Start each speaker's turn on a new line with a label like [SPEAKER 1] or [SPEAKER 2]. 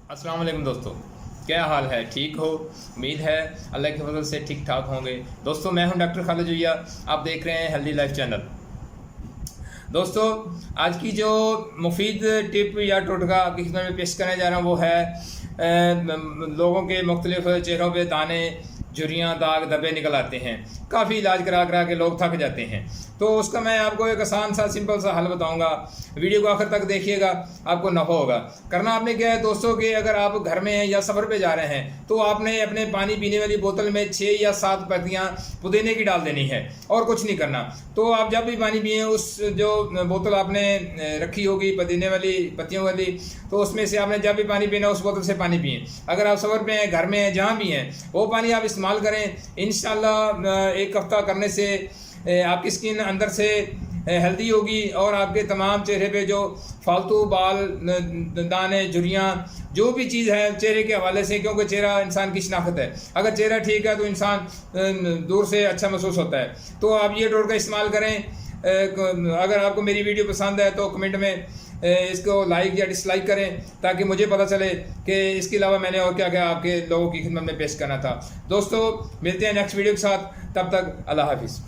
[SPEAKER 1] अस्सलाम वालेकुम दोस्तों, क्या हाल है? ठीक हो? उम्मीद है अल्लाह के फजल से ठीक ठाक होंगे। दोस्तों, मैं हूं डॉक्टर खालिद जुइया, आप देख रहे हैं हेल्दी लाइफ चैनल। दोस्तों, आज की जो मुफीद टिप या टोटका आपकी खिदमत में पेश करने जा रहा हूं वो है लोगों के मुख्तलिफ चेहरों पे दाने, झुर्रियाँ, दाग धब्बे निकल आते हैं। काफ़ी इलाज करा करा के लोग थक जाते हैं। तो उसका मैं आपको एक आसान सा सिंपल सा हल बताऊंगा। वीडियो को आखिर तक देखिएगा, आपको नफ़ा होगा। करना आपने क्या है दोस्तों कि अगर आप घर में हैं या सफ़र पे जा रहे हैं तो आपने अपने पानी पीने वाली बोतल में 6 या 7 पत्तियाँ पुदीने की डाल देनी है और कुछ नहीं करना। तो आप जब भी पानी पिए उस जो बोतल आपने रखी होगी पुदीने वाली पत्तियों वाली, तो उसमें से आपने जब भी पानी पीना उस बोतल से पानी पिए। अगर आप सफ़र पे हैं, घर में हैं, जहाँ भी हैं, वो पानी आप इस्तेमाल करें। इंशाल्लाह एक हफ़्ता करने से आपकी स्किन अंदर से हेल्दी होगी और आपके तमाम चेहरे पे जो फालतू बाल, दाने, झुर्रियाँ, जो भी चीज़ है चेहरे के हवाले से, क्योंकि चेहरा इंसान की शनाख्त है। अगर चेहरा ठीक है तो इंसान दूर से अच्छा महसूस होता है। तो आप ये टोटका इस्तेमाल करें। अगर आपको मेरी वीडियो पसंद है तो कमेंट में इसको लाइक या डिसलाइक करें ताकि मुझे पता चले कि इसके अलावा मैंने और क्या क्या आपके लोगों की खिदमत में पेश करना था। दोस्तों, मिलते हैं नेक्स्ट वीडियो के साथ। तब तक अल्लाह हाफिज़।